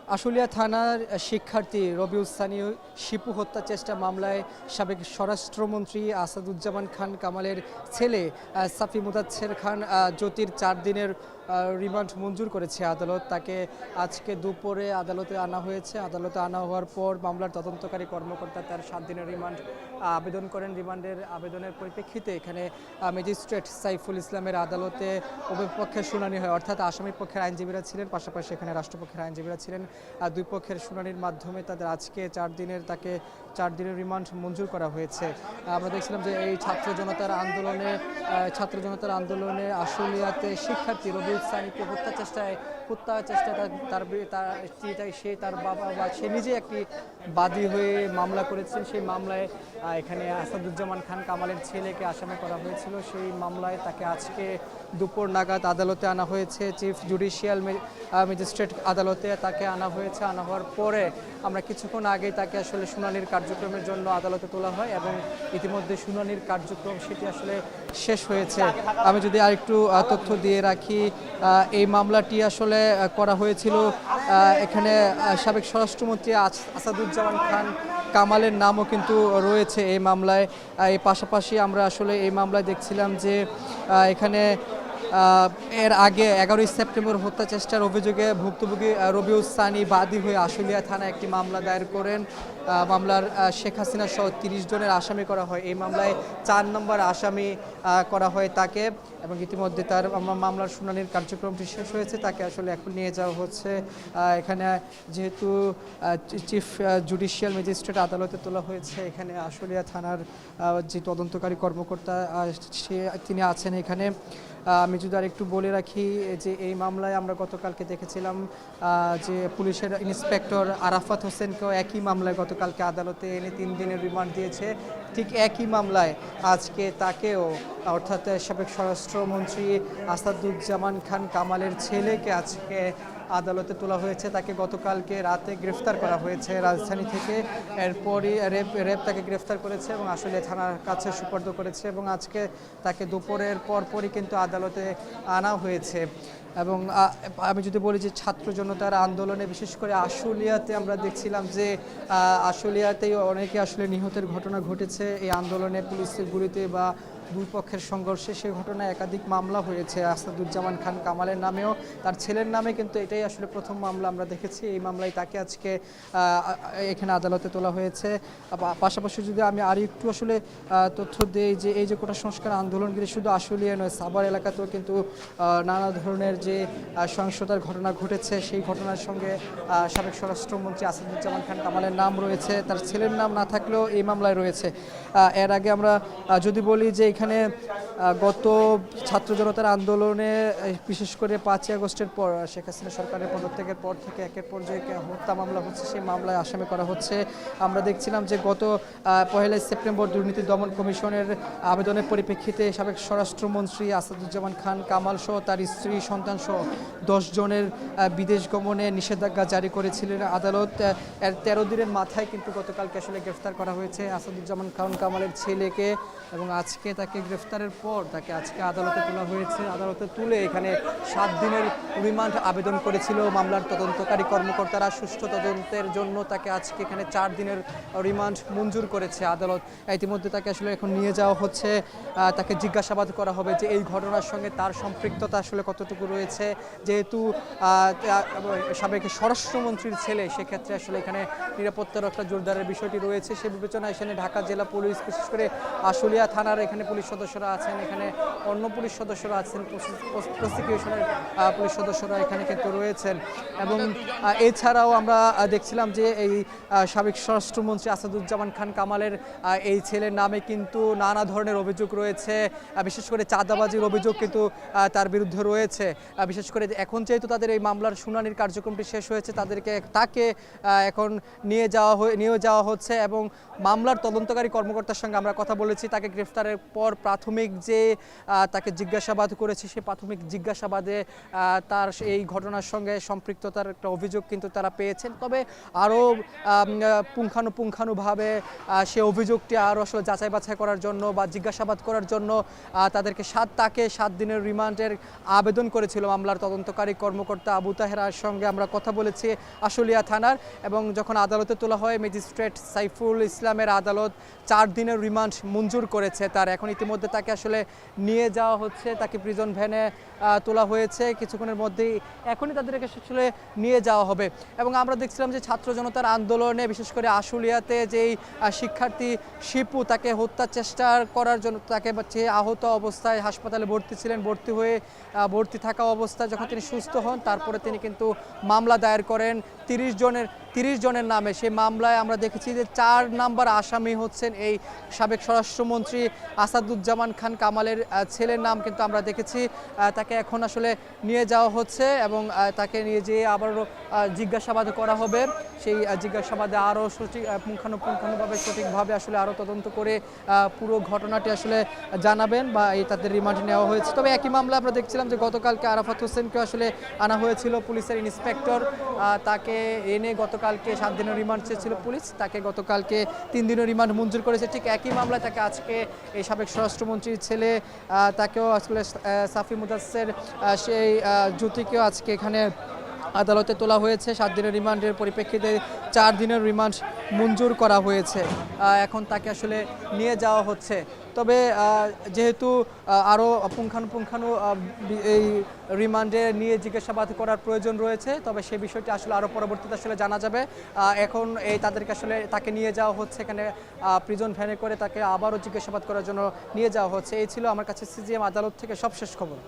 আশুলিয়া থানার শিক্ষার্থী রবিউল সানি শিপু হত্যা চেষ্টা মামলায় সাবেক স্বরাষ্ট্রমন্ত্রী আসাদুজ্জামান খান কামালের ছেলে সাফি মুদাচ্ছের খান জ্যোতির 4 দিনের রিমান্ড মঞ্জুর করেছে আদালত। তাকে আজকে দুপুরে আদালতে আনা হয়েছে। আদালতে আনা হওয়ার পর মামলার তদন্তকারী কর্মকর্তা তার 7 দিনের রিমান্ড আবেদন করেন। রিমান্ডের আবেদনের পরিপ্রেক্ষিতে এখানে ম্যাজিস্ট্রেট সাইফুল ইসলামের আদালতে উভয় পক্ষের শুনানি হয়, অর্থাৎ আসামি পক্ষের আইনজীবীরা ছিলেন, পাশাপাশি এখানে রাষ্ট্রপক্ষের আইনজীবীরা ছিলেন। দুই পক্ষের শুনানির মাধ্যমে তাদের আজকে 4 দিনের রিমান্ড মঞ্জুর করা হয়েছে। আমরা দেখছিলাম যে এই ছাত্র জনতার আন্দোলনে আশুলিয়াতে শিক্ষার্থী রবিউল সানিকে হত্যা চেষ্টায় তার বাবা বা সে নিজে একটি বাদী হয়ে মামলা করেছেন। সেই মামলায় এখানে আসাদুজ্জামান খান কামালের ছেলেকে আসামি করা হয়েছিল। সেই মামলায় তাকে আজকে দুপুর নাগাদ আদালতে আনা হয়েছে। চিফ জুডিশিয়াল ম্যাজিস্ট্রেট আদালতে তাকে আনা হয়েছে। আনা হওয়ার পরে আমরা কিছুক্ষণ আগেই তাকে আসলে শুনানির কার্যক্রমের জন্য আদালতে তোলা হয় এবং ইতিমধ্যে শুনানির কার্যক্রম সেটি আসলে শেষ হয়েছে। আমি যদি আরেকটু তথ্য দিয়ে রাখি, এই মামলাটি আসলে করা হয়েছিল এখানে সাবেক স্বরাষ্ট্রমন্ত্রী আসাদুজ্জামান খান কামালের নামও কিন্তু রয়েছে এই মামলায়। এই পাশাপাশি আমরা আসলে এই মামলায় দেখছিলাম যে এখানে এর আগে 11ই সেপ্টেম্বর হত্যা চেষ্টার অভিযোগে ভুক্তভোগী রবিউল সানি বাদী হয়ে আশুলিয়া থানায় একটি মামলা দায়ের করেন। মামলার শেখ হাসিনা সহ 30 জনের আসামি করা হয়। এই মামলায় 4 নম্বর আসামি করা হয় তাকে, এবং ইতিমধ্যে তার মামলার শুনানির কার্যক্রমটি শেষ হয়েছে। তাকে আসলে এখন নিয়ে যাওয়া হচ্ছে এখানে, যেহেতু চিফ জুডিশিয়াল ম্যাজিস্ট্রেট আদালতে তোলা হয়েছে। এখানে আশুলিয়া থানার যে তদন্তকারী কর্মকর্তা তিনি আছেন এখানে। আমি যদি আর একটু বলে রাখি যে এই মামলায় আমরা গতকালকে দেখেছিলাম যে পুলিশের ইন্সপেক্টর আরাফাত হোসেনকেও একই মামলায় গতকালকে আদালতে এনে 3 দিনের রিমান্ড দিয়েছে। ঠিক একই মামলায় আজকে তাকেও, অর্থাৎ সাবেক স্বরাষ্ট্রমন্ত্রী আসাদুজ্জামান খান কামালের ছেলেকে আজকে আদালতে তোলা হয়েছে। তাকে গতকালকে রাতে গ্রেফতার করা হয়েছে রাজধানী থেকে। এরপরই র্যাব তাকে গ্রেফতার করেছে এবং আসলে থানার কাছে সুপর্দ করেছে, এবং আজকে তাকে দুপুরের পরপরই কিন্তু আদালতে আনা হয়েছে। এবং আমি যদি বলি যে ছাত্র জনতার আন্দোলনে বিশেষ করে আশুলিয়াতে আমরা দেখছিলাম যে আশুলিয়াতেই অনেকে আসলে নিহতের ঘটনা ঘটেছে এই আন্দোলনে, পুলিশের গুলিতে বা দুই পক্ষের সংঘর্ষে। সেই ঘটনায় একাধিক মামলা হয়েছে আসাদুজ্জামান খান কামালের নামেও, তার ছেলের নামে কিন্তু এটাই আসলে প্রথম মামলা আমরা দেখেছি। এই মামলায় তাকে আজকে এখানে আদালতে তোলা হয়েছে। পাশাপাশি যদি আমি আর একটু আসলে তথ্য দিই যে এই যে কোটা সংস্কার আন্দোলনগুলি শুধু আশুলিয়া নয়, সাভার এলাকাতেও কিন্তু নানা ধরনের যে সহিংসতার ঘটনা ঘটেছে। সেই ঘটনার সঙ্গে সাবেক স্বরাষ্ট্রমন্ত্রী আসাদুজ্জামান খান কামালের নাম রয়েছে, তার ছেলের নাম না থাকলেও এই মামলায় রয়েছে। এর আগে আমরা যদি বলি যে এখানে গত ছাত্র জনতার আন্দোলনে বিশেষ করে 5ই আগস্টের পর শেখ হাসিনা সরকারের পদত্যাগের পর থেকে একের পর যে হত্যা মামলা হচ্ছে, সেই মামলায় আসামি করা হচ্ছে। আমরা দেখছিলাম যে গত 1 সেপ্টেম্বর দুর্নীতি দমন কমিশনের আবেদনের পরিপ্রেক্ষিতে সাবেক স্বরাষ্ট্রমন্ত্রী আসাদুজ্জামান খান কামাল সহ তার স্ত্রী সন্তান সহ 10 জনের বিদেশ গমনে নিষেধাজ্ঞা জারি করেছিলেন আদালত। এর 13 দিনের মাথায় কিন্তু গতকালকে আসলে গ্রেফতার করা হয়েছে আসাদুজ্জামান খান কামালের ছেলেকে, এবং আজকে তাকে গ্রেফতারের পর তাকে আজকে আদালতে তোলা হয়েছে। আদালতে তুলে এখানে 7 দিনের রিমান্ড আবেদন করেছিল মামলার তদন্তকারী কর্মকর্তারা। সুষ্ঠু তদন্তের জন্য তাকে আজকে এখানে 4 দিনের রিমান্ড মঞ্জুর করেছে আদালত। ইতিমধ্যে তাকে আসলে এখন নিয়ে যাওয়া হচ্ছে, তাকে জিজ্ঞাসাবাদ করা হবে যে এই ঘটনার সঙ্গে তার সম্পৃক্ততা আসলে কতটুকু রয়েছে। যেহেতু সাবেক স্বরাষ্ট্রমন্ত্রীর ছেলে, সেক্ষেত্রে আসলে এখানে নিরাপত্তার একটা জোরদারের বিষয়টি রয়েছে। সে বিবেচনায় এখানে ঢাকা জেলা পুলিশ, বিশেষ করে আশুলিয়া থানার এখানে পুলিশ সদস্যরা আছেন, এখানে অন্য পুলিশ সদস্যরা আছেন, প্রসিকিউশনের পুলিশ সদস্যরা এখানে কিন্তু রয়েছেন। এবং এছাড়াও আমরা দেখছিলাম যে এই সাবেক স্বরাষ্ট্রমন্ত্রী আসাদুজ্জামান খান কামালের এই ছেলের নামে কিন্তু নানা ধরনের অভিযোগ রয়েছে, বিশেষ করে চাঁদাবাজির অভিযোগ কিন্তু তার বিরুদ্ধে রয়েছে। বিশেষ করে এখন যেহেতু তাদের এই মামলার শুনানির কার্যক্রমটি শেষ হয়েছে, তাকে এখন নিয়ে যাওয়া হচ্ছে, এবং মামলার তদন্তকারী কর্মকর্তার সঙ্গে আমরা কথা বলেছি। তাকে গ্রেফতারের পর পর প্রাথমিক যে তাকে জিজ্ঞাসাবাদ করেছে, সেই প্রাথমিক জিজ্ঞাসাবাদে তার এই ঘটনার সঙ্গে সম্পৃক্ততার একটা অভিযোগ কিন্তু তারা পেয়েছেন। তবে আরও পুঙ্খানুপুঙ্খানুভাবে সে অভিযোগটি আরও আসলে যাচাই বাছাই করার জন্য বা জিজ্ঞাসাবাদ করার জন্য তাকে 7 দিনের রিমান্ডের আবেদন করেছিল মামলার তদন্তকারী কর্মকর্তা আবু তাহেরার সঙ্গে আমরা কথা বলেছি আশুলিয়া থানার। এবং যখন আদালতে তোলা হয়, ম্যাজিস্ট্রেট সাইফুল ইসলামের আদালত 4 দিনের রিমান্ড মঞ্জুর করেছে তার। এখন ইতিমধ্যে তাকে আসলে নিয়ে যাওয়া হচ্ছে, তাকে প্রিজন ভ্যানে তোলা হয়েছে কিছুক্ষণের মধ্যেই, এখনই তাদেরকে আসলে নিয়ে যাওয়া হবে। এবং আমরা দেখছিলাম যে ছাত্র জনতার আন্দোলনে বিশেষ করে আশুলিয়াতে যেই শিক্ষার্থী শিপু, তাকে হত্যা চেষ্টা করার জন্য তাকে আহত অবস্থায় হাসপাতালে ভর্তি ছিলেন, ভর্তি থাকা অবস্থায় যখন তিনি সুস্থ হন তারপরে তিনি কিন্তু মামলা দায়ের করেন 30 জনের নামে। সেই মামলায় আমরা দেখেছি যে 4 নাম্বার আসামি হচ্ছেন এই সাবেক স্বরাষ্ট্রমন্ত্রী আসাদুজ্জামান খান কামালের ছেলের নাম কিন্তু আমরা দেখেছি। তাকে এখন আসলে নিয়ে যাওয়া হচ্ছে এবং তাকে নিয়ে যেয়ে আবারও জিজ্ঞাসাবাদ করা হবে। সেই জিজ্ঞাসাবাদে আরও পুঙ্খানুপুঙ্খানুভাবে সঠিকভাবে আসলে আরও তদন্ত করে পুরো ঘটনাটি আসলে জানাবেন বা তাদের রিমান্ডে নেওয়া হয়েছে। তবে একই মামলা আমরা দেখছিলাম যে গতকালকে আরাফাত হোসেনকে আসলে আনা হয়েছিল, পুলিশের ইন্সপেক্টর তাকে এনে গতকালকে 7 দিনের রিমান্ড চেয়েছিল পুলিশ, তাকে গতকালকে 3 দিনের রিমান্ড মঞ্জুর করেছে। ঠিক একই মামলায় তাকে আজকে এই সাবেক স্বরাষ্ট্রমন্ত্রীর ছেলে তাকেও আসলে সাফি মুদাসের সেই জ্যোতিকেও আজকে এখানে আদালতে তোলা হয়েছে। 7 দিনের রিমান্ডের পরিপ্রেক্ষিতে 4 দিনের রিমান্ড মঞ্জুর করা হয়েছে, এখন তাকে আসলে নিয়ে যাওয়া হচ্ছে। তবে যেহেতু আরও পুঙ্খানুপুঙ্খানু এই রিমান্ডে নিয়ে জিজ্ঞাসাবাদ করার প্রয়োজন রয়েছে, তবে সেই বিষয়টি আসলে আরও পরবর্তীতে আসলে জানা যাবে। এখন তাদেরকে আসলে তাকে নিয়ে যাওয়া হচ্ছে এখানে প্রিজন ভ্যানে করে, তাকে আবারও জিজ্ঞাসাবাদ করার জন্য নিয়ে যাওয়া হচ্ছে। এই ছিল আমার কাছে সিজিএম আদালত থেকে সবশেষ খবর।